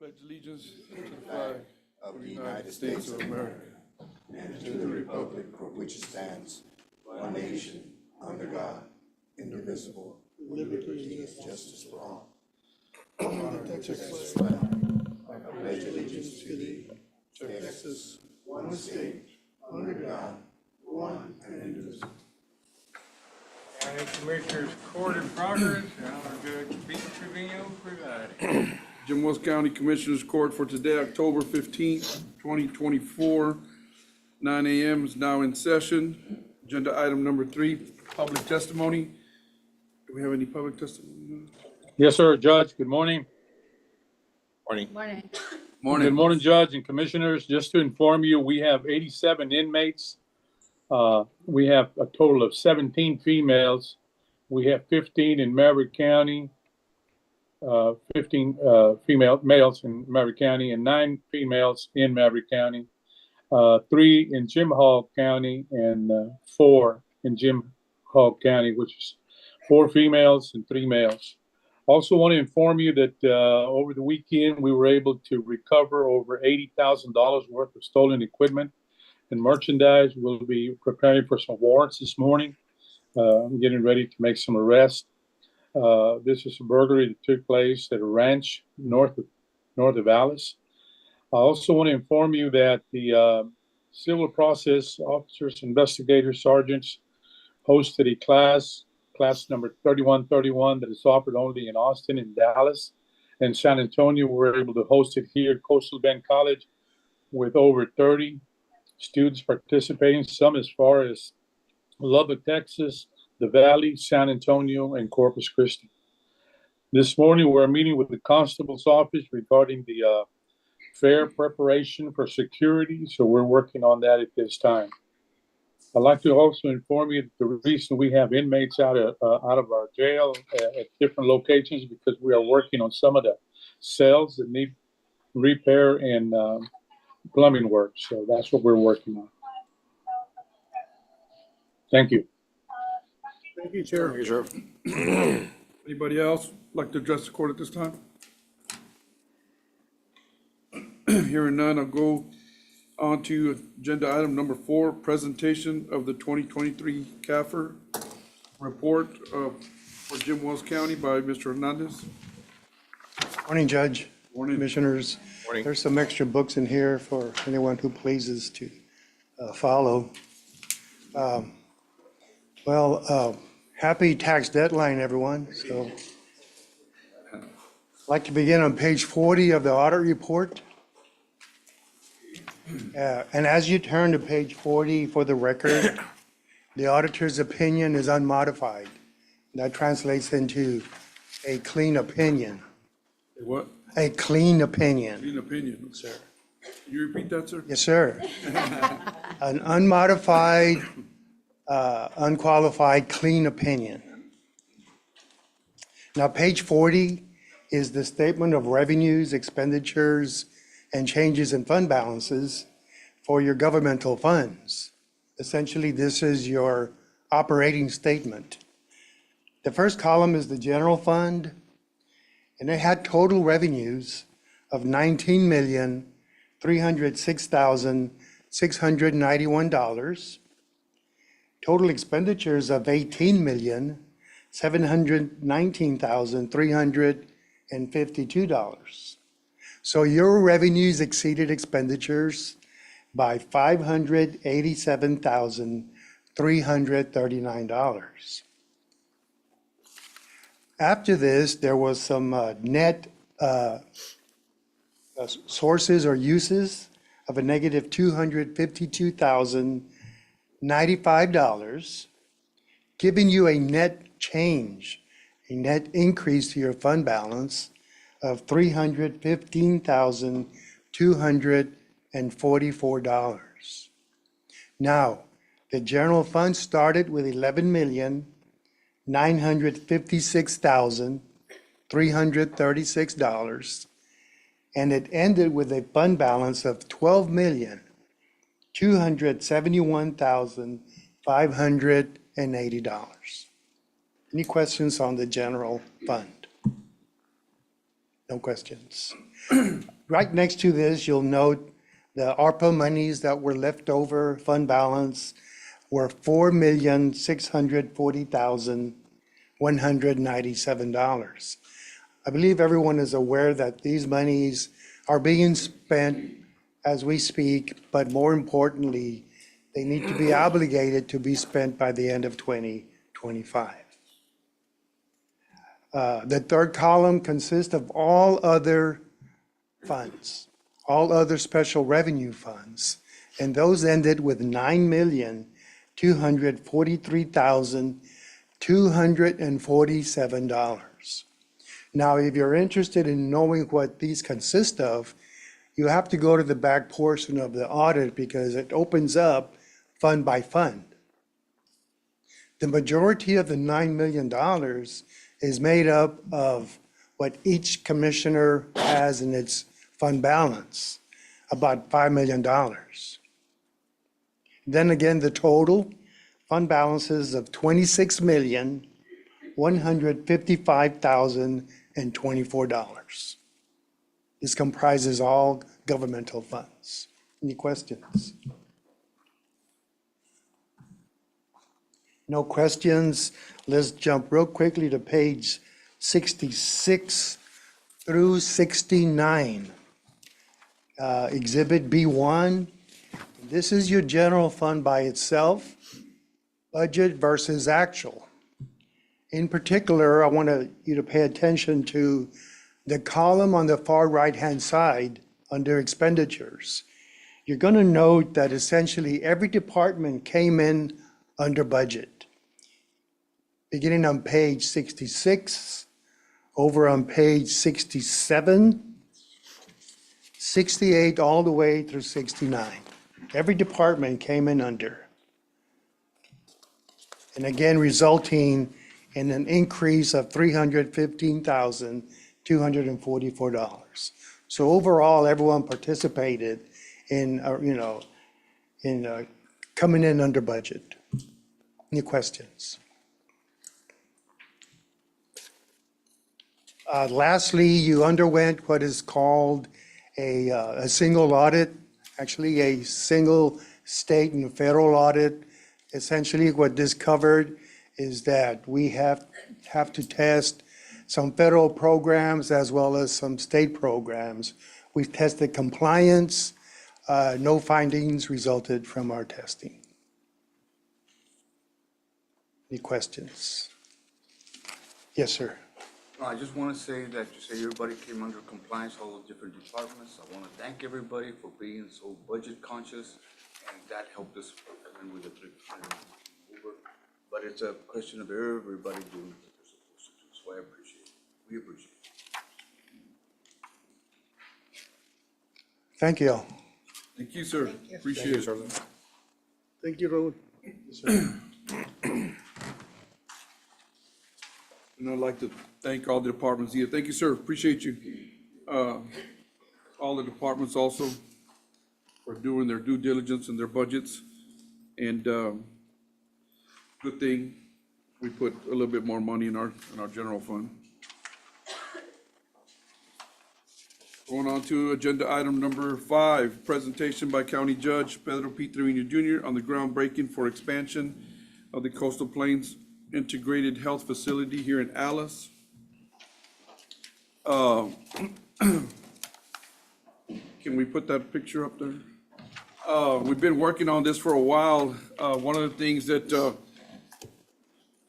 Pledge allegiance to the flag of the United States of America and to the republic for which it stands, one nation, under God, indivisible, with liberty and justice for all. Honor the Texas flag. I pledge allegiance to thee, Texas, one state, under God, one and indivisible. County Commissioners Court in progress. Our Judge Pete Trevino presiding. Jim Wells County Commissioners Court for today, October 15th, 2024, 9 a.m. is now in session. Agenda item number 3, public testimony. Do we have any public testimony? Yes, sir, Judge. Good morning. Morning. Good morning, Judge and Commissioners. Just to inform you, we have 87 inmates. We have a total of 17 females. We have 15 in Maverick County, 15 males in Maverick County, and 9 females in Maverick County, 3 in Jim Hall County, and 4 in Jim Hall County, which is 4 females and 3 males. Also want to inform you that over the weekend, we were able to recover over $80,000 worth of stolen equipment and merchandise. We'll be preparing for some warrants this morning. I'm getting ready to make some arrests. This is a burglary that took place at a ranch north of Alice. I also want to inform you that the civil process officers, investigators, sergeants hosted a class number 3131 that is offered only in Austin and Dallas and San Antonio. We're able to host it here at Coastal Bend College with over 30 students participating, some as far as Lubbock, Texas, the Valley, San Antonio, and Corpus Christi. This morning, we're meeting with the constable's office regarding the fair preparation for security, so we're working on that at this time. I'd like to also inform you that the reason we have inmates out of our jail at different locations because we are working on some of the cells that need repair and plumbing work, so that's what we're working on. Thank you. Thank you, Chair. Anybody else like to address the court at this time? Hearing none, I'll go on to agenda item number 4, presentation of the 2023 CAFR report for Jim Wells County by Mr. Hernandez. Morning, Judge. Morning. Commissioners. Morning. There's some extra books in here for anyone who pleases to follow. Happy tax deadline, everyone. So I'd like to begin on page 40 of the audit report. And as you turn to page 40 for the record, the auditor's opinion is unmodified. That translates into a clean opinion. What? A clean opinion. Clean opinion. Sir. Can you repeat that, sir? Yes, sir. An unmodified, unqualified, clean opinion. Now, page 40 is the statement of revenues, expenditures, and changes in fund balances for your governmental funds. Essentially, this is your operating statement. The first column is the general fund, and it had total revenues of $19,306,691, total expenditures of $18,719,352. So your revenues exceeded expenditures by $587,339. After this, there was some net sources or uses of a negative $252,095, giving you a net change, a net increase to your fund balance of $315,244. Now, the general fund started with $11,956,336, and it ended with a fund balance of $12,271,580. Any questions on the general fund? No questions. Right next to this, you'll note the ARPA monies that were left over, fund balance, were $4,640,197. I believe everyone is aware that these monies are being spent as we speak, but more importantly, they need to be obligated to be spent by the end of 2025. The third column consists of all other funds, all other special revenue funds, and those ended with $9,243,247. Now, if you're interested in knowing what these consist of, you have to go to the back portion of the audit because it opens up fund by fund. The majority of the $9 million is made up of what each commissioner has in its fund balance, about $5 million. Then again, the total fund balances of $26,155,024. This comprises all governmental funds. Any questions? No questions. Let's jump real quickly to page 66 through 69. Exhibit B1. This is your general fund by itself, budget versus actual. In particular, I want you to pay attention to the column on the far right-hand side under expenditures. You're going to note that essentially every department came in under budget. Beginning on page 66, over on page 67, 68, all the way through 69. Every department came in under. And again, resulting in an increase of $315,244. So overall, everyone participated in, coming in under budget. Any questions? Lastly, you underwent what is called a single audit, actually a single state and federal audit. Essentially, what this covered is that we have to test some federal programs as well as some state programs. We've tested compliance. No findings resulted from our testing. Any questions? Yes, sir. I just want to say that you say everybody came under compliance, all the different departments. I want to thank everybody for being so budget conscious, and that helped us with the 300 over. But it's a question of everybody doing what they're supposed to do, so I appreciate it. We appreciate it. Thank you. Thank you, sir. Appreciate it. Thank you, Raul. And I'd like to thank all the departments here. Thank you, sir. Appreciate you. All the departments also for doing their due diligence and their budgets. And good thing we put a little bit more money in our general fund. Going on to agenda item number 5, presentation by County Judge Pedro P. Trevino Jr. on the groundbreaking for expansion of the Coastal Plains Integrated Health Facility here in Alice. Can we put that picture up there? We've been working on this for a while. One of the things that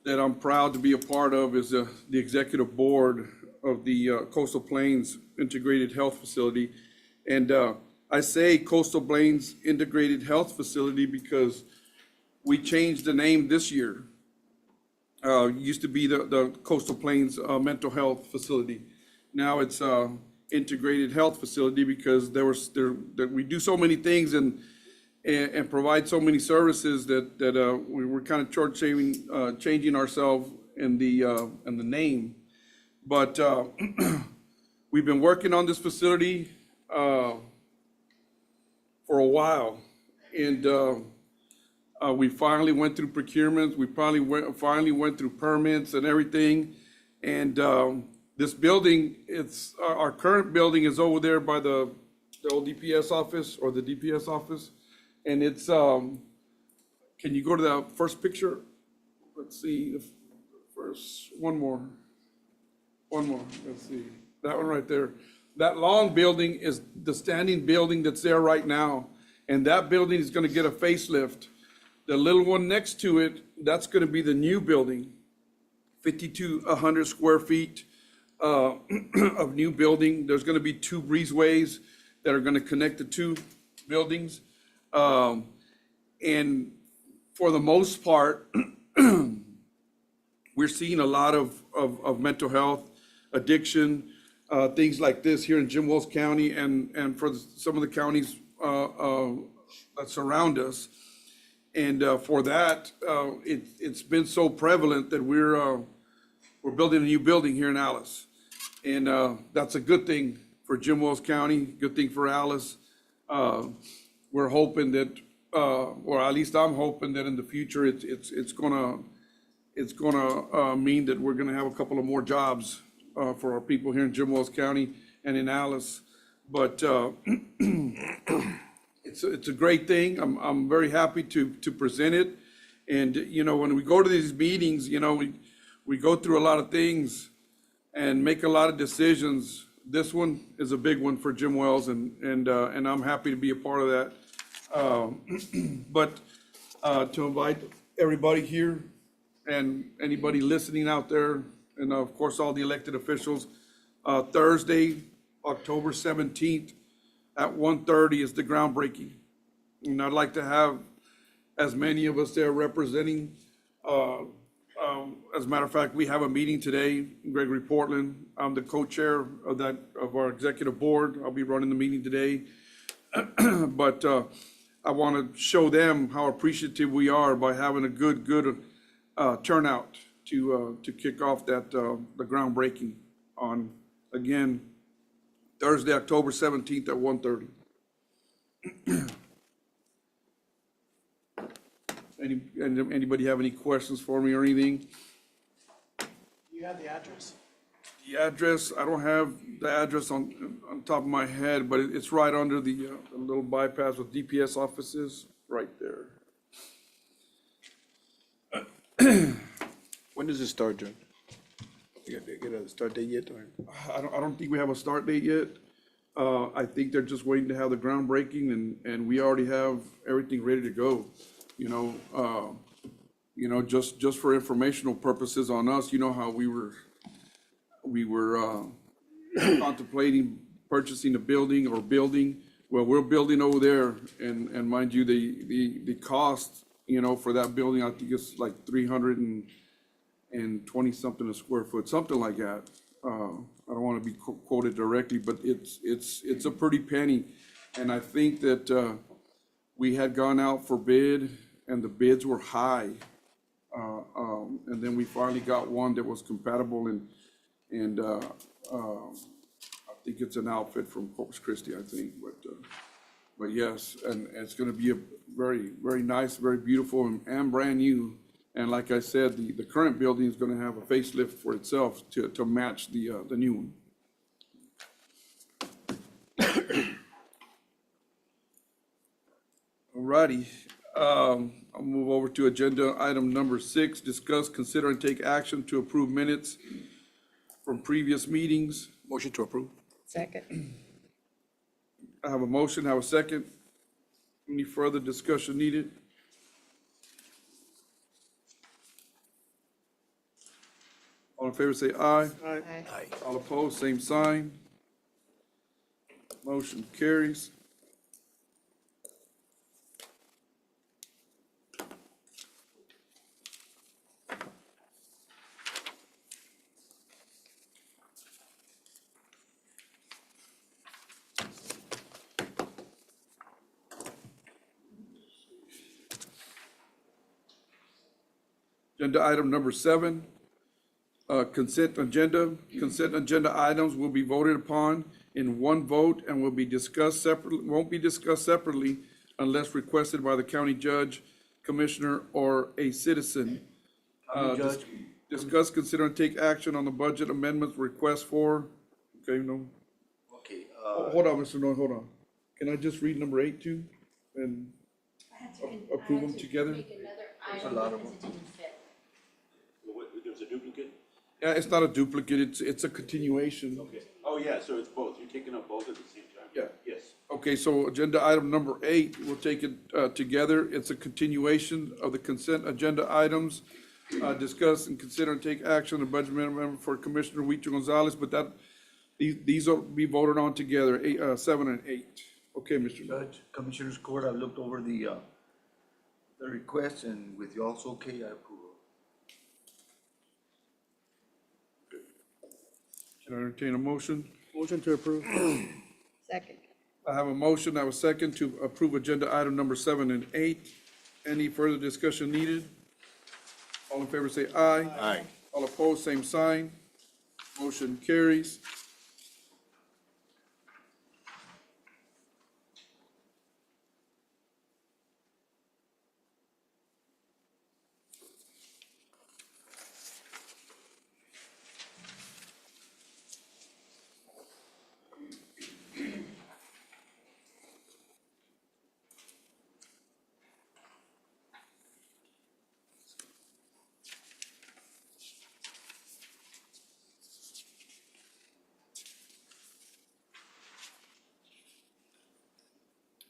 I'm proud to be a part of is the executive board of the Coastal Plains Integrated Health Facility. And I say Coastal Plains Integrated Health Facility because we changed the name this year. Used to be the Coastal Plains Mental Health Facility. Now it's Integrated Health Facility because that we do so many things and provide so many services that we were kind of changing ourselves in the name. But we've been working on this facility for a while, and we finally went through procurements. We finally went through permits and everything, and This building, our current building is over there by the old DPS office or the DPS office. And it's, can you go to that first picture? Let's see, the first, one more, let's see, that one right there. That long building is the standing building that's there right now. And that building is gonna get a facelift. The little one next to it, that's gonna be the new building, 5,200 square feet of new building. There's gonna be 2 breezeways that are gonna connect the 2 buildings. And for the most part, we're seeing a lot of mental health, addiction, things like this here in Jim Wells County and for some of the counties that surround us. And for that, it's been so prevalent that we're building a new building here in Alice. And that's a good thing for Jim Wells County, good thing for Alice. We're hoping that, or at least I'm hoping that in the future, it's gonna mean that we're gonna have a couple of more jobs for our people here in Jim Wells County and in Alice. But it's a great thing. I'm very happy to present it. And, you know, when we go to these meetings, you know, we go through a lot of things and make a lot of decisions. This one is a big one for Jim Wells, and I'm happy to be a part of that. But to invite everybody here and anybody listening out there, and of course, all the elected officials, Thursday, October 17th at 1:30 is the groundbreaking. And I'd like to have as many of us there representing. As a matter of fact, we have a meeting today, Gregory Portland. I'm the co-chair of our executive board. I'll be running the meeting today. But I want to show them how appreciative we are by having a good turnout to kick off the groundbreaking on, again, Thursday, October 17th at 1:30. Anybody have any questions for me or anything? You have the address? The address, I don't have the address on top of my head, but it's right under the little bypass with DPS offices, right there. When does it start, Judge? You get a start date yet, or? I don't think we have a start date yet. I think they're just waiting to have the groundbreaking, and we already have everything ready to go. You know, just for informational purposes on us, you know how we were contemplating purchasing a building or building. Well, we're building over there, and mind you, the cost, you know, for that building, I think it's like 320 something a square foot, something like that. I don't want to be quoted directly, but it's a pretty penny. And I think that we had gone out for bid, and the bids were high. And then we finally got one that was compatible, and I think it's an outfit from Corpus Christi, I think. But yes, and it's going to be a very, very nice, very beautiful, and brand new. And like I said, the current building is going to have a facelift for itself to match the new one. Alrighty, I'll move over to agenda item number 6, discuss, consider, and take action to approve minutes from previous meetings. Motion to approve. Second. I have a motion, I have a second. Any further discussion needed? All in favor say aye. Aye. Aye. All opposed, same sign. Motion carries. Agenda item number 7, consent agenda. Consent agenda items will be voted upon in one vote and will be discussed separately, won't be discussed separately unless requested by the county judge, commissioner, or a citizen. Judge? Discuss, consider, and take action on the budget amendments request for, okay, no. Okay, Hold on, Mr. Noy, hold on. Can I just read number 8 too? And approve them together? Make another There's a item lot of because it didn't fit. There's a duplicate? Yeah, it's not a duplicate, it's a continuation. Okay. Oh, yeah, so it's both. You're taking up both at the same time? Yeah. Yes. Okay, so agenda item number 8, we'll take it together. It's a continuation of the consent agenda items. Discuss and consider and take action on the budget amendment for Commissioner Huicho Gonzalez, but these will be voted on together, 7 and 8. Okay, Mr. Noy. Judge, Commissioners Court, I looked over the request, and with y'all's okay, I approve. Can I entertain a motion? Motion to approve. Second. I have a motion, I have a second to approve agenda item number 7 and 8. Any further discussion needed? All in favor say aye. Aye. All opposed, same sign. Motion carries.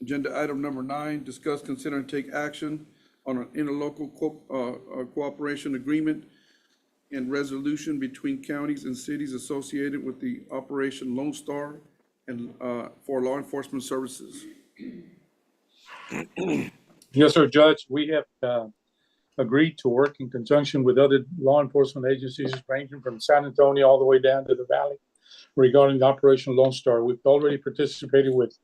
Agenda item number 9, discuss, consider, and take action on an interlocal cooperation agreement and resolution between counties and cities associated with the Operation Lone Star and for law enforcement services. Yes, sir, Judge. We have agreed to work in conjunction with other law enforcement agencies ranging from San Antonio all the way down to the valley regarding Operation Lone Star. We've already participated with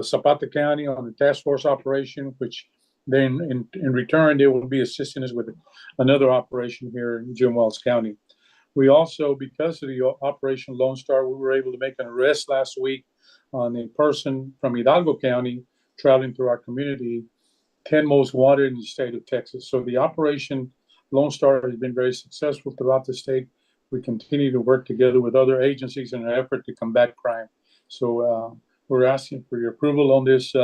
Zapata County on the task force operation, which then in return, they will be assisting us with another operation here in Jim Wells County. We also, because of the Operation Lone Star, we were able to make an arrest last week on a person from Hidalgo County traveling through our community, 10 most wanted in the state of Texas. So the Operation Lone Star has been very successful throughout the state. We continue to work together with other agencies in an effort to combat crime. So we're asking for your approval on this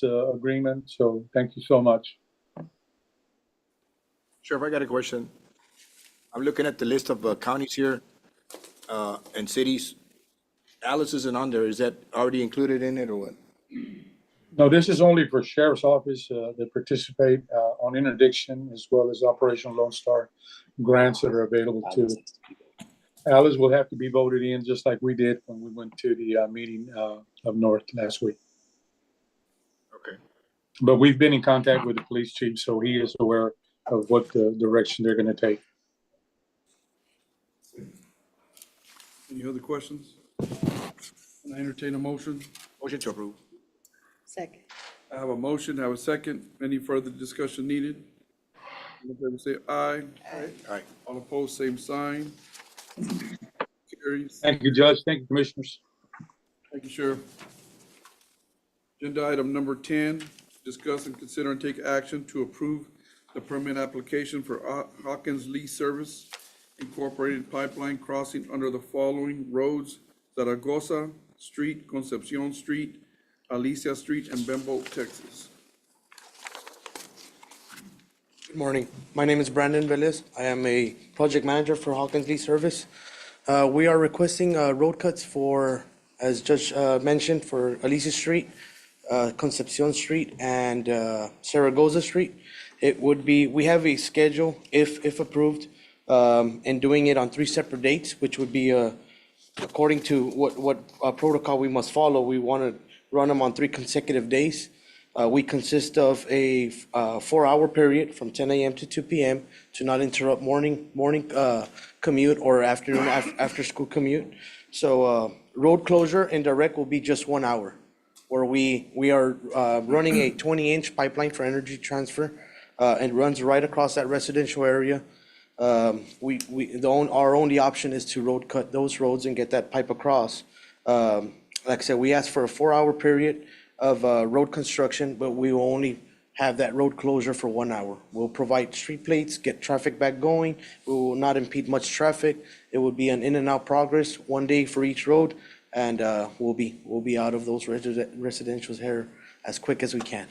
agreement. So thank you so much. Sheriff, I got a question. I'm looking at the list of counties here and cities. Alice isn't on there. Is that already included in it or what? No, this is only for sheriff's office that participate on interdiction as well as Operation Lone Star grants that are available to them. Alice will have to be voted in just like we did when we went to the meeting of North last week. Okay. But we've been in contact with the police chief, so he is aware of what the direction they're going to take. Any other questions? Can I entertain a motion? Motion to approve. Second. I have a motion, I have a second. Any further discussion needed? All in favor say aye. Aye. All opposed, same sign. Carries. Thank you, Judge. Thank you, Commissioners. Thank you, Sheriff. Agenda item number 10, discuss and consider and take action to approve the permit application for Hawkins Lease Service Incorporated Pipeline Crossing under the following roads: Zaragoza Street, Concepcion Street, Alicia Street, and Bembo, Texas. Good morning. My name is Brandon Velez. I am a project manager for Hawkins Lee Service. We are requesting road cuts for, as Judge mentioned, for Alicia Street, Concepcion Street, and Zaragoza Street. It would be, we have a schedule, if approved, and doing it on 3 separate dates, which would be according to what protocol we must follow. We want to run them on 3 consecutive days. We consist of a 4-hour period from 10 a.m. to 2 p.m. to not interrupt morning commute or afternoon after school commute. So road closure and direct will be just 1 hour, where we are running a 20-inch pipeline for energy transfer, and runs right across that residential area. Our only option is to road cut those roads and get that pipe across. Like I said, we asked for a 4-hour period of road construction, but we will only have that road closure for 1 hour. We'll provide street plates, get traffic back going. We will not impede much traffic. It would be an in and out progress, 1 day for each road, and we'll be out of those residentials here as quick as we can.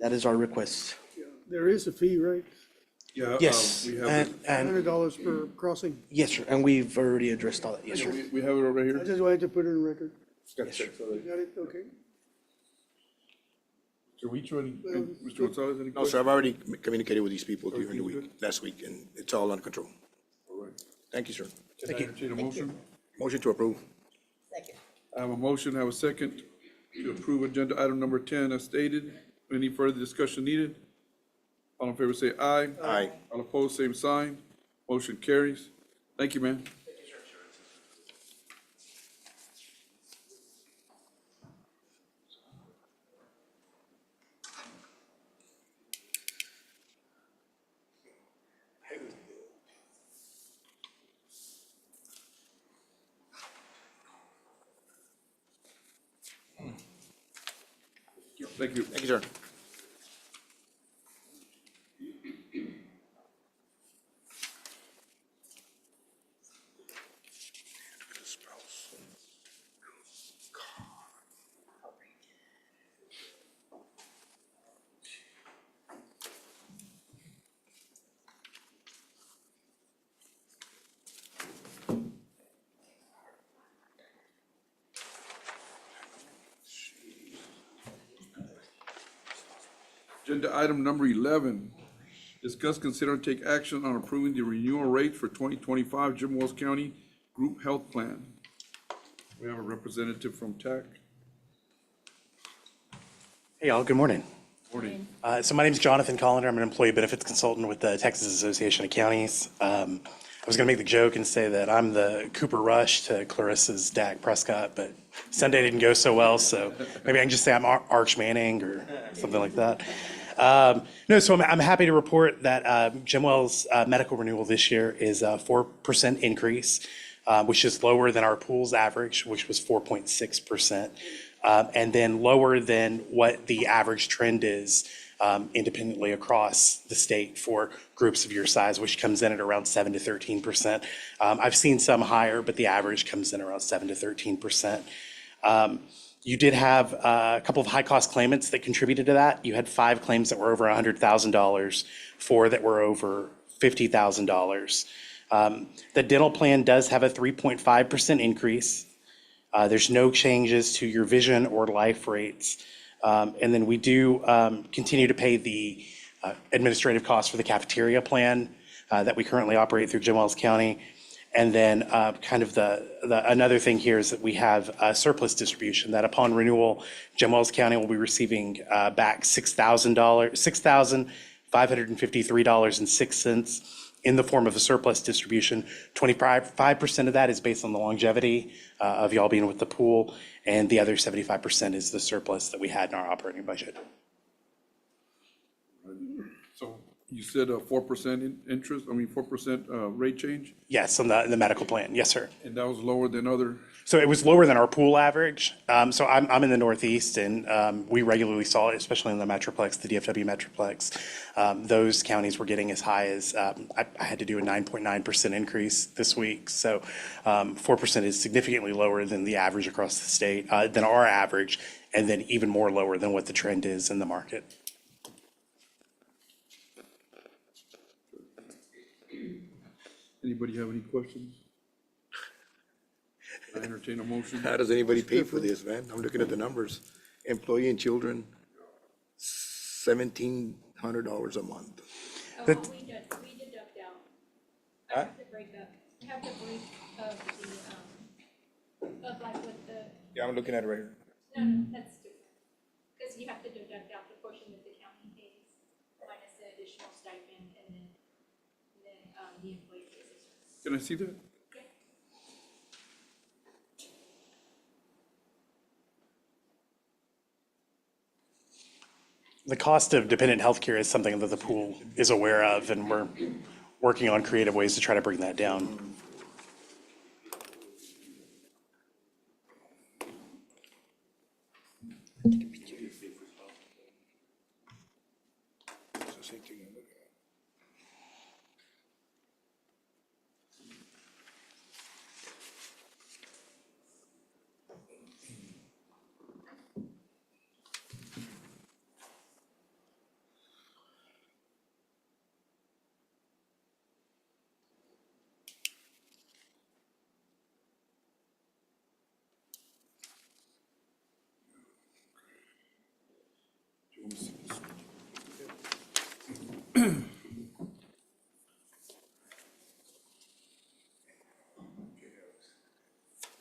That is our request. There is a fee, right? Yeah. Yes, We have and, it, and, $100 per crossing. yes, sir, and we've already addressed all that, yes, sir. we have it right I here. just wanted to put it in record. Got Got it? Okay. So which one, Mr. Gonzalez, any No, sir, questions? I've already communicated with these people during the week, last week, and it's all under control. All right. Thank you, sir. Can I entertain a motion? Motion to approve. Second. I have a motion, I have a second to approve agenda item number 10 as stated. Any further discussion needed? All in favor say aye. Aye. All opposed, same sign. Motion carries. Thank you, man. Thank you. Thank you, sir. Agenda item number 11, discuss, consider, and take action on approving the renewal rates for 2025 Jim Wells County Group Health Plan. We have a representative from TAC. Hey, y'all, good morning. Morning. So my name is Jonathan Collender. I'm an employee benefits consultant with the Texas Association of Counties. I was going to make the joke and say that I'm the Cooper Rush to Clarissa's Dak Prescott, but Sunday didn't go so well, so maybe I can just say I'm Arch Manning or something like that. No, so I'm happy to report that Jim Wells' medical renewal this year is a 4% increase, which is lower than our pool's average, which was 4.6%. And then lower than what the average trend is independently across the state for groups of your size, which comes in at around 7 to 13%. I've seen some higher, but the average comes in around 7 to 13%. You did have a couple of high-cost claimants that contributed to that. You had 5 claims that were over $100,000, 4 that were over $50,000. The dental plan does have a 3.5% increase. There's no changes to your vision or life rates. And then we do continue to pay the administrative costs for the cafeteria plan that we currently operate through Jim Wells County. And then kind of another thing here is that we have a surplus distribution that upon renewal, Jim Wells County will be receiving back $6,553.06 in the form of a surplus distribution. 25% of that is based on the longevity of y'all being with the pool, and the other 75% is the surplus that we had in our operating budget. So you said a 4% interest, 4% rate change, Yes, on the medical plan. Yes, sir. and that was lower than other, So it was lower than our pool average. So I'm in the Northeast, and we regularly saw it, especially in the Metroplex, the DFW Metroplex. Those counties were getting as high as, I had to do a 9.9% increase this week. So 4% is significantly lower than the average across the state, than our average, and then even more lower than what the trend is in the market. anybody have any questions? Can I entertain a motion? How does anybody pay for this, man? I'm looking at the numbers. Employee and children, $1,700 a month. We deduct out. I have to break up, I have to break of the, of like with the, Yeah, I'm looking at it right here. no, that's different. Because you have to deduct out the portion that the county pays, minus the additional stipend, and then, the employee pays as well. Can I see that? The cost of dependent healthcare is something that the pool is aware of, and we're working on creative ways to try to bring that down.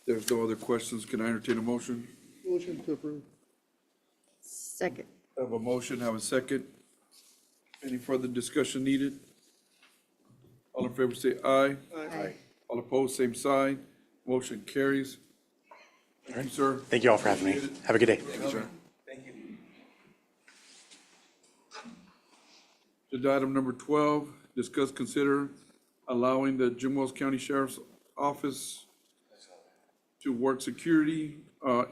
There's no other questions. Can I entertain a motion? Motion to approve. Second. I have a motion, have a second. Any further discussion needed? All in favor say aye. Aye. All opposed, same sign. Motion carries. Thank you, sir. Thank you all for having me. Have a good day. Agenda item number 12, discuss, consider allowing the Jim Wells County Sheriff's Office to work security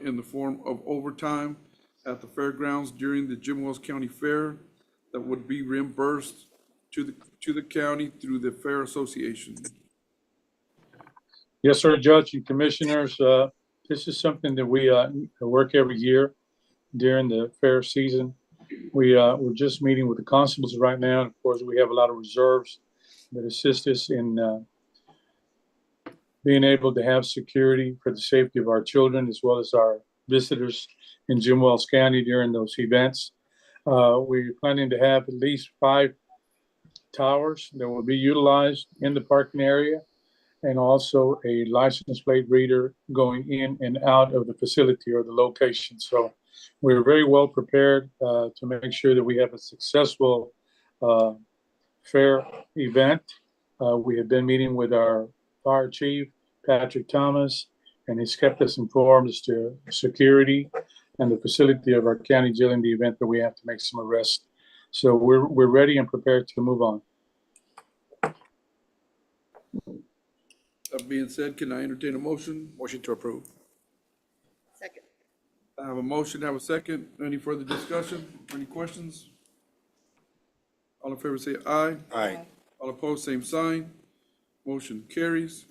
in the form of overtime at the fairgrounds during the Jim Wells County Fair that would be reimbursed to the county through the Fair Association. Yes, sir, Judge and Commissioners. This is something that we work every year during the fair season. We're just meeting with the constables right now. And of course, we have a lot of reserves that assist us in being able to have security for the safety of our children as well as our visitors in Jim Wells County during those events. We're planning to have at least 5 towers that will be utilized in the parking area, and also a license plate reader going in and out of the facility or the location. So we're very well prepared to make sure that we have a successful fair event. We have been meeting with our fire chief, Patrick Thomas, and he's kept us informed as to security and the facility of our county jail in the event that we have to make some arrests. So we're ready and prepared to move on. That being said, can I entertain a motion? Motion to approve. Second. I have a motion, have a second. Any further discussion? Any questions? All in favor say aye. Aye. All opposed, same sign. Motion carries.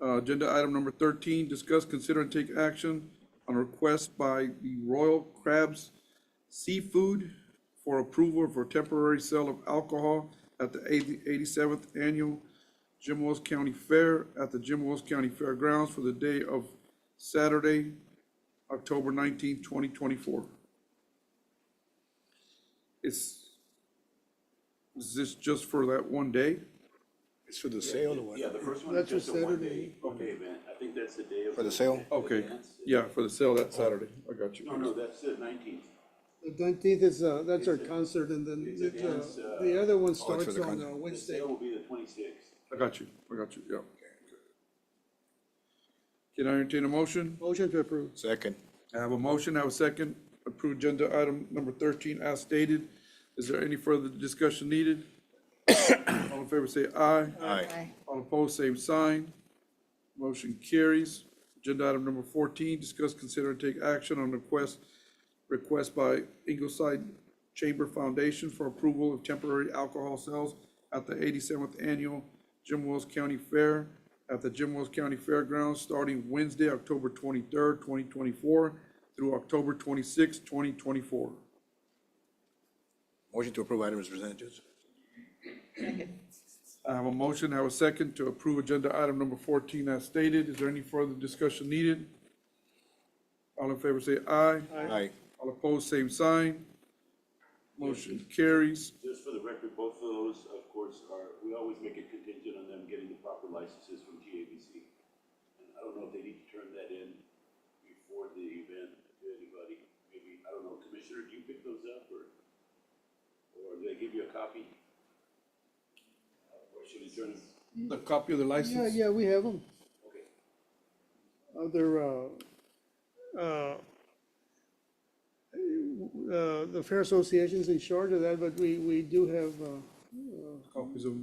Agenda item number 13, discuss, consider, and take action on a request by the Royal Crabs Seafood for approval for temporary sale of alcohol at the 87th Annual Jim Wells County Fair at the Jim Wells County Fairgrounds for the day of Saturday, October 19, 2024. Is this just for that one day? It's for the sale or what? Yeah, the first one is That's just a a one-day, Saturday. one-day event. I think that's the day of. For the sale? Okay, advance. yeah, for the sale that Saturday. I got you. No, that's the 19th. The 19th is, that's our concert, and then It's a dance, the other one for starts the on concert. The Wednesday. sale will be the 26th. I got you, yeah. Can I entertain a motion? Motion to approve. Second. I have a motion, I have a second. Approve agenda item number 13 as stated. Is there any further discussion needed? All in favor say aye. Aye. All opposed, same sign. Motion carries. Agenda item number 14, discuss, consider, and take action on request by Ingleside Chamber Foundation for approval of temporary alcohol sales at the 87th Annual Jim Wells County Fair at the Jim Wells County Fairgrounds starting Wednesday, October 23rd, 2024 through October 26th, 2024. Motion to approve item is presented, Judge. Second. I have a motion, I have a second to approve agenda item number 14 as stated. Is there any further discussion needed? All in favor say aye. Aye. All opposed, same sign. Motion carries. Just for the record, both of those, of course, we always make it contingent on them getting the proper licenses from JWC. And I don't know if they need to turn that in before the event to anybody. Maybe, I don't know, Commissioner, do you pick those up or do they give you a copy? Or should you turn them? The copy of the license? Yeah, we have them. Okay. The Fair Association's in charge of that, but we do have, Copies of,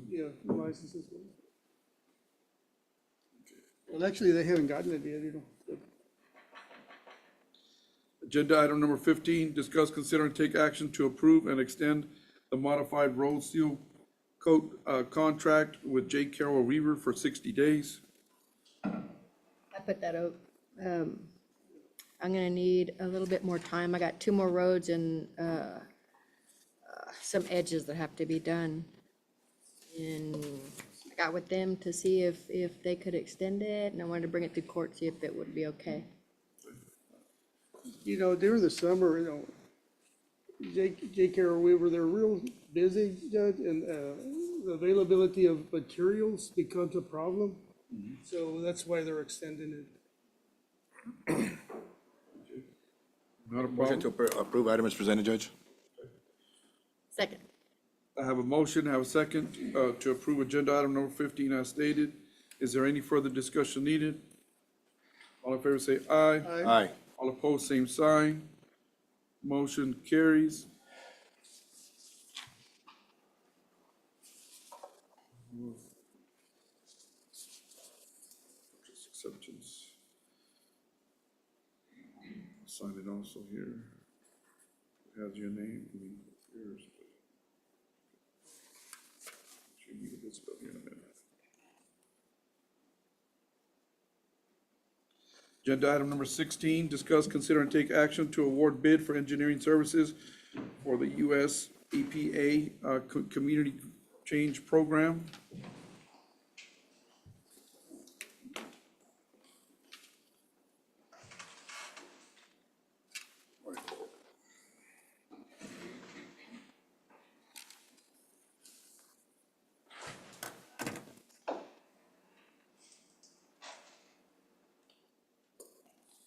licenses. Well, actually, they haven't gotten it yet, agenda item number 15, discuss, consider, and take action to approve and extend the modified road seal coat, contract with J. Carroll Reaver for 60 days. I put that out. I'm gonna need a little bit more time. I got 2 more roads and, some edges that have to be done. And I got with them to see if they could extend it, and I wanted to bring it to court, see if it would be okay. You know, during the summer, you know, J. Carroll Weaver, they're real busy, Judge, and, the availability of materials becomes a problem. So that's why they're extending it. Not a Motion to problem. approve item is presented, Judge. Second. I have a motion, I have a second, to approve agenda item number 15 as stated. Is there any further discussion needed? All in favor say aye. Aye. All opposed, same sign. Motion carries. Acceptance. Sign it also here. It has your name, I mean, yours. Should be this stuff here in a minute. Agenda item number 16, discuss, consider, and take action to award bid for engineering services for the U.S. EPA Community Change Program.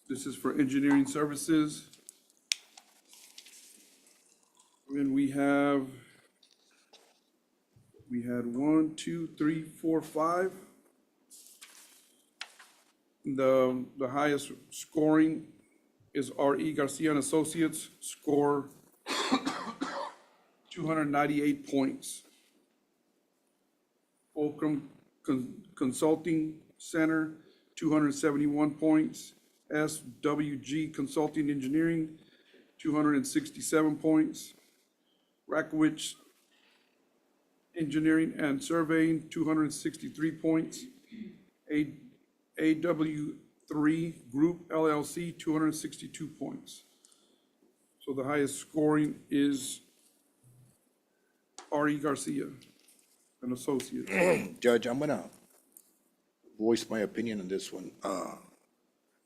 This is for engineering services. And we had 1, 2, 3, 4, 5. The highest scoring is R.E. Garcia and Associates, score 298 points. Fulcrum Consulting Center, 271 points. SWG Consulting Engineering, 267 points. Rakowicz Engineering and Surveying, 263 points. AW3 Group LLC, 262 points. So the highest scoring is R.E. Garcia and Associates. Judge, I'm gonna voice my opinion on this one,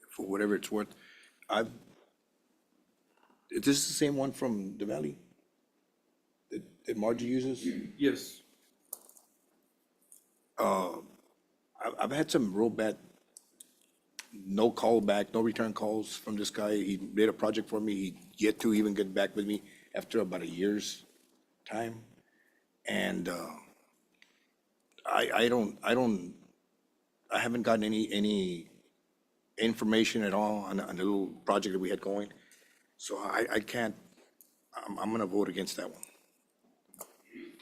for whatever it's worth. Is this the same one from the Valley? That Margie uses? Yes. I've had some real bad, no call back, no return calls from this guy. He did a project for me. He yet to even get back with me after about a year's time. And, I haven't gotten any information at all on the little project that we had going. So I can't, I'm gonna vote against that one.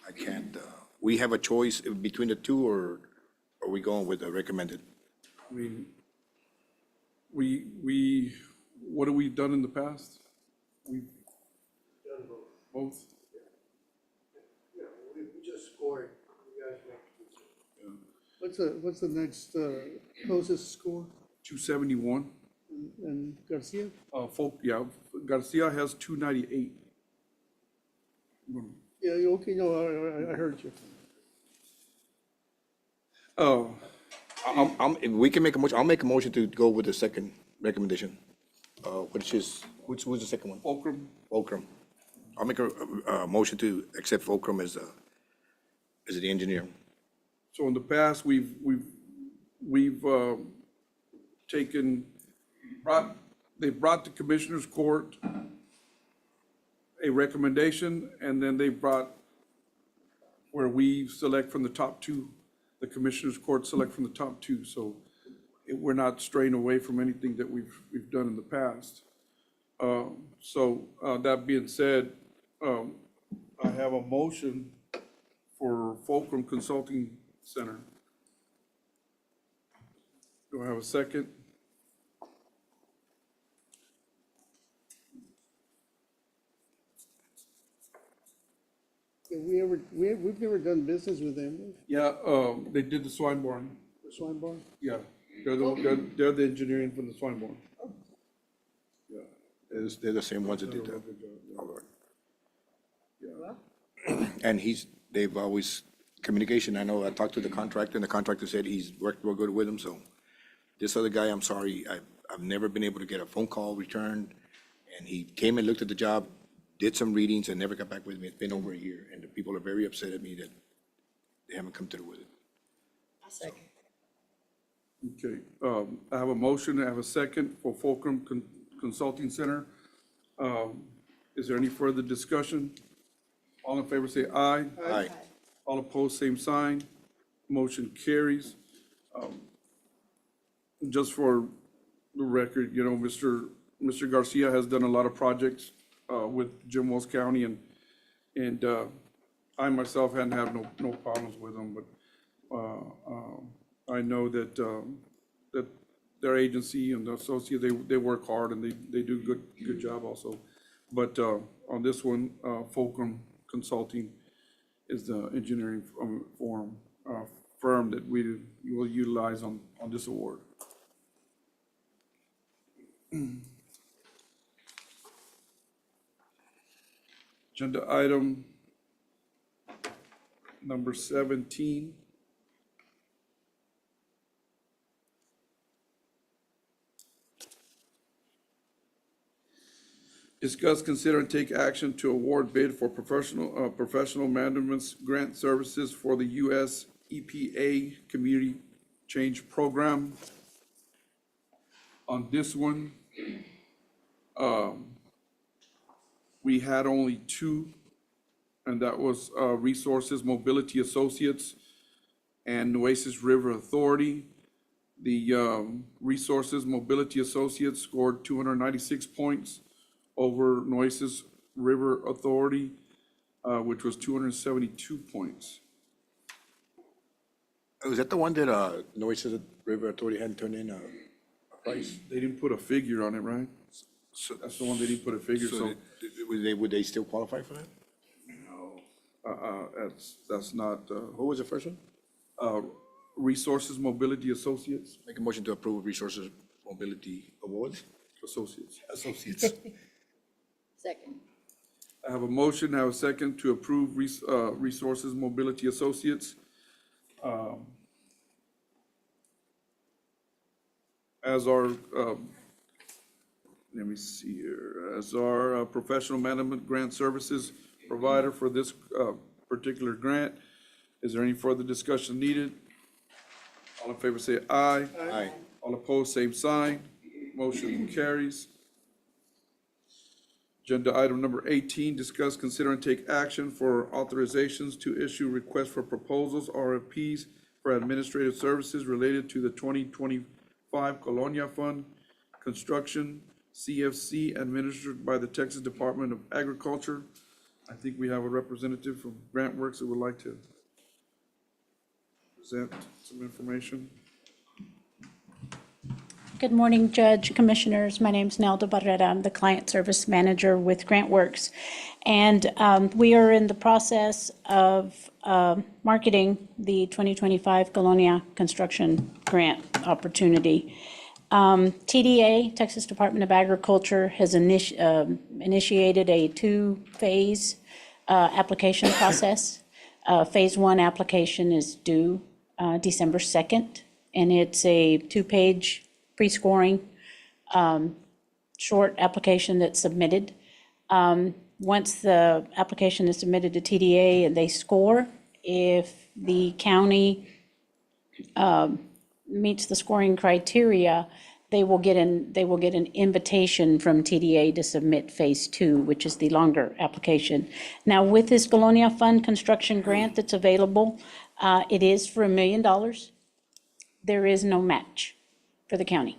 I can't, we have a choice between the two, or are we going with the recommended? I mean, what have we done in the past? We've done both. Yeah, we just scored. You guys make. What's the next, closest score? 271. And Garcia? Garcia has 298. Yeah, you okay, no, I heard you. Oh, If we can make a motion, I'll make a motion to go with the second recommendation, who's the second one? Fulcrum. Fulcrum. I'll make a motion to accept Fulcrum as the engineer. So in the past, we've they've brought to Commissioners Court a recommendation, and then they brought where we select from the top two, the Commissioners Court select from the top two, so we're not straying away from anything that we've done in the past. That being said, I have a motion for Fulcrum Consulting Center. Do I have a second? We've never done business with them, Yeah, they did the swine barn. the swine barn. Yeah, they're the engineering from the swine barn. Yeah. They're the same ones that did that. Good job, All right. And they've always, communication, I know I talked to the contractor, and the contractor said he's worked real good with him, so. This other guy, I'm sorry, I've never been able to get a phone call returned, and he came and looked at the job, did some readings, and never got back with me. It's been over a year, and the people are very upset at me that they haven't come through with it. Second. Okay, I have a motion, I have a second for Fulcrum Consulting Center. Is there any further discussion? All in favor say aye. Aye. All opposed, same sign. Motion carries. Just for the record, you know, Mr. Garcia has done a lot of projects with Jim Wells County, and I myself hadn't had no problems with him, but I know that that their agency and the associate, they work hard and they do good job also. But on this one, Fulcrum Consulting is the engineering firm that we will utilize on this award. Agenda item number 17. Discuss, consider, and take action to award bid for professional management's grant services for the U.S. EPA Community Change Program. On this one, we had only two, and that was Resources Mobility Associates and Nueces River Authority. The Resources Mobility Associates scored 296 points over Nueces River Authority, which was 272 points. Was that the one that Nueces River Authority hadn't turned in a price? They didn't put a figure on it, right? So That's the one they didn't put a figure, so. would they still qualify for that? That's not, Who was the first one? Resources Mobility Associates. Make a motion to approve Resources Mobility Awards? Associates. Associates. Second. I have a motion, I have a second to approve Resources Mobility Associates. As our, let me see here, as our professional management grant services provider for this particular grant. Is there any further discussion needed? All in favor say aye. Aye. All opposed, same sign. Motion carries. Agenda item number 18, discuss, consider, and take action for authorizations to issue requests for proposals, RFPs, for administrative services related to the 2025 Colonia Fund construction, CFC, administered by the Texas Department of Agriculture. I think we have a representative from GrantWorks that would like to present some information. Good morning, Judge, Commissioners. My name's Nelda Barrera. I'm the Client Service Manager with GrantWorks. And we are in the process of marketing the 2025 Colonia Construction Grant opportunity. TDA, Texas Department of Agriculture, has initiated a two-phase application process. Phase one application is due December 2nd, and it's a two-page pre-scoring short application that's submitted. Once the application is submitted to TDA and they score, if the county meets the scoring criteria, they will get an invitation from TDA to submit phase two, which is the longer application. Now, with this Colonia Fund construction grant that's available, it is for $1 million. There is no match for the county.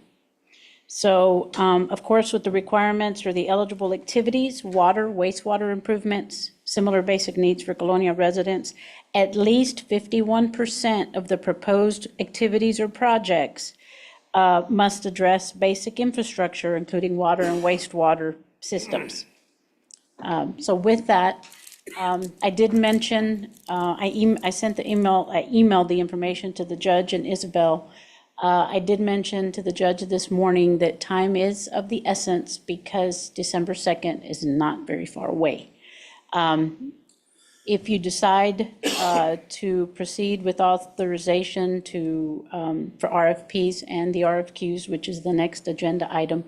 So, of course, with the requirements or the eligible activities, water, wastewater improvements, similar basic needs for Colonia residents, at least 51% of the proposed activities or projects must address basic infrastructure, including water and wastewater systems. So with that, I did mention, I sent the email, I emailed the information to the judge and Isabel. I did mention to the judge this morning that time is of the essence because December 2nd is not very far away. If you decide to proceed with authorization to, for RFPs and the RFQs, which is the next agenda item,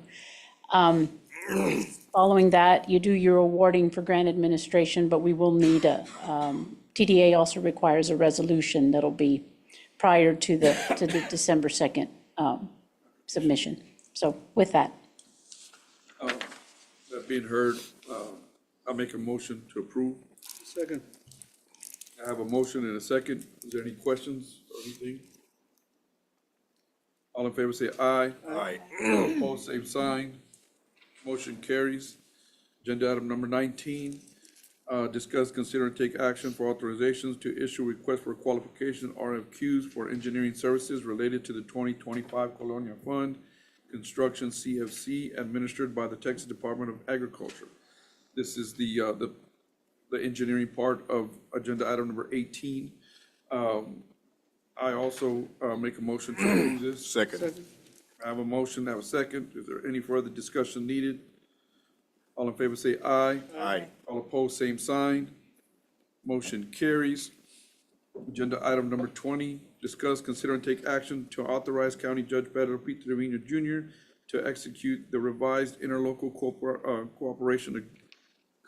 following that, you do your awarding for grant administration, but we will need a, TDA also requires a resolution that'll be prior to the December 2nd submission. So with that. That being heard, I'll make a motion to approve. Second. I have a motion and a second. Is there any questions or anything? All in favor say aye. Aye. All opposed, same sign. Motion carries. Agenda item number 19, discuss, consider, and take action for authorizations to issue requests for qualification RFQs for engineering services related to the 2025 Colonia Fund Construction CFC administered by the Texas Department of Agriculture. This is the engineering part of agenda item number 18. I also make a motion to approve this. Second. I have a motion, I have a second. Is there any further discussion needed? All in favor say aye. Aye. All opposed, same sign. Motion carries. Agenda item number 20, discuss, consider, and take action to authorize County Judge Pedro P. Trevino Jr. to execute the revised interlocal cooperation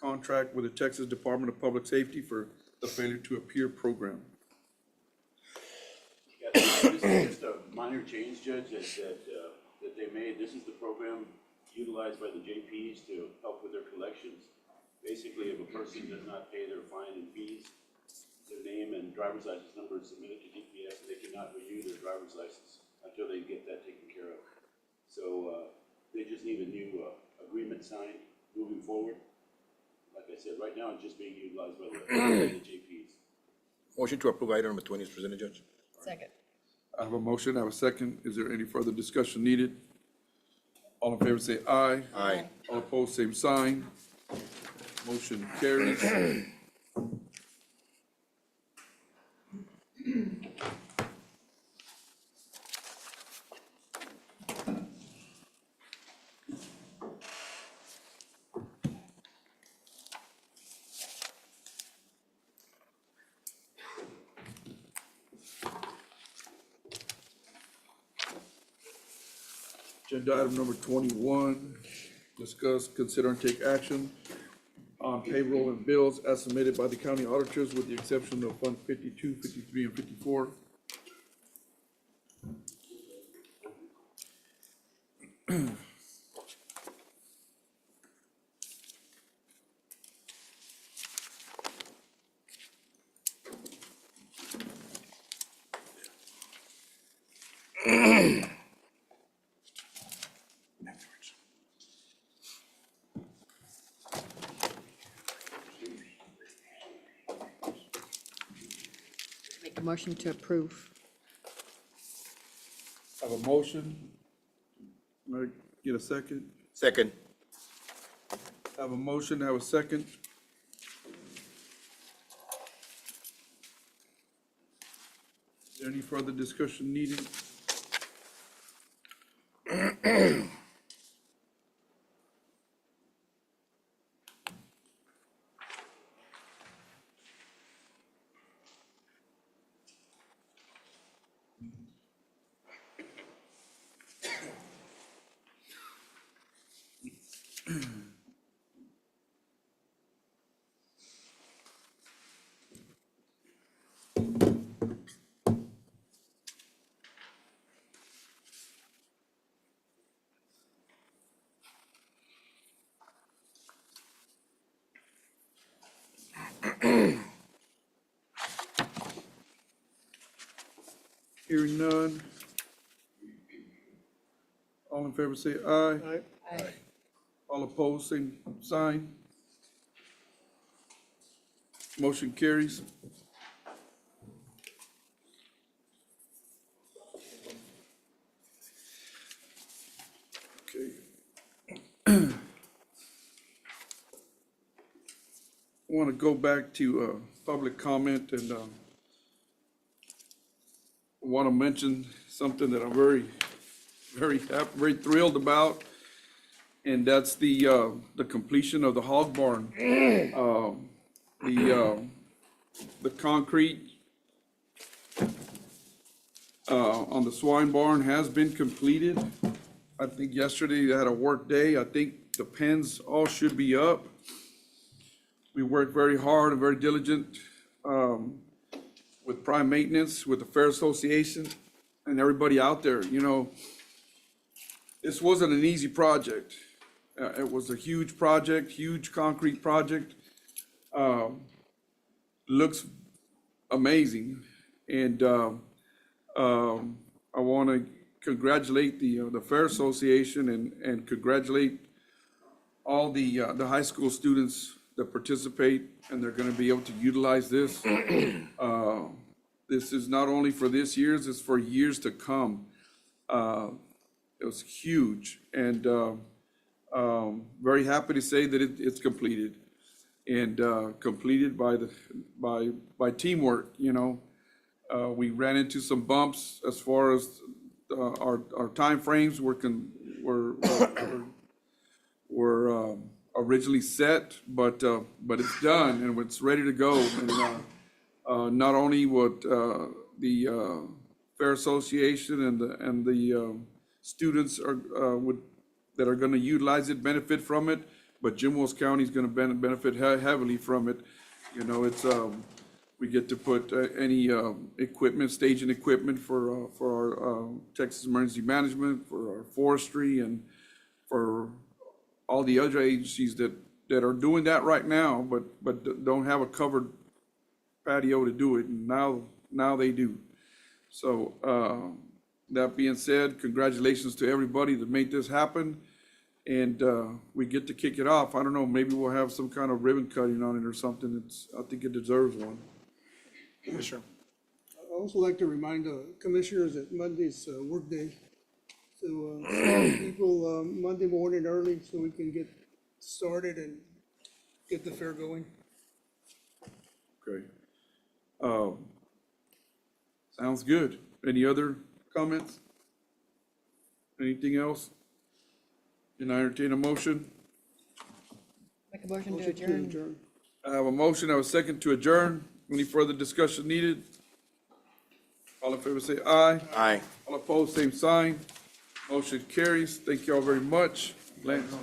contract with the Texas Department of Public Safety for the failure to appear program. Yeah, this is just a minor change, Judge, that they made. This is the program utilized by the JPs to help with their collections. Basically, if a person does not pay their fine and fees, their name and driver's license number is submitted to DPS, and they cannot renew their driver's license until they get that taken care of. So they just need a new agreement signed moving forward. Like I said, right now it's just being utilized by the JPs. Motion to approve item number 20 is presented, Judge. Second. I have a motion, I have a second. Is there any further discussion needed? All in favor say aye. Aye. All opposed, same sign. Motion carries. Agenda item number 21, discuss, consider, and take action on payroll and bills as submitted by the county auditors with the exception of Fund 52, 53, and 54. Make a motion to approve. I have a motion. May I get a second? Second. I have a motion, I have a second. Is there any further discussion needed? Hearing none. All in favor say aye. Aye. All opposed, same sign. Motion carries. Okay. want to go back to public comment and want to mention something that I'm very, very happy, very thrilled about, and that's the completion of the hog barn. The concrete on the swine barn has been completed. I think yesterday they had a work day. I think the pens all should be up. We worked very hard and very diligent with Prime Maintenance, with the Fair Association, and everybody out there. You know, this wasn't an easy project. It was a huge project, huge concrete project. Looks amazing, and I want to congratulate the Fair Association and congratulate all the high school students that participate, and they're going to be able to utilize this. This is not only for this year's, it's for years to come. It was huge, and very happy to say that it's completed, and completed by teamwork. You know, we ran into some bumps as far as our timeframes were originally set, but it's done and it's ready to go. And not only would the Fair Association and the students that are going to utilize it benefit from it, but Jim Wells County is going to benefit heavily from it. You know, it's we get to put any equipment, staging equipment for our Texas Emergency Management, for our forestry, and for all the other agencies that are doing that right now, but don't have a covered patio to do it, and now they do. So that being said, congratulations to everybody that made this happen, and we get to kick it off. I don't know, maybe we'll have some kind of ribbon cutting on it or something. I think it deserves one. Commissioner. I'd also like to remind commissioners that Monday's work day. So people Monday morning early so we can get started and get the fair going. Okay. Sounds good. Any other comments? Anything else? Can I entertain a motion? Make a motion to Motion to adjourn. adjourn. I have a motion, I have a second to adjourn. Any further discussion needed? All in favor say aye. Aye. All opposed, same sign. Motion carries. Thank you all very much. Lance.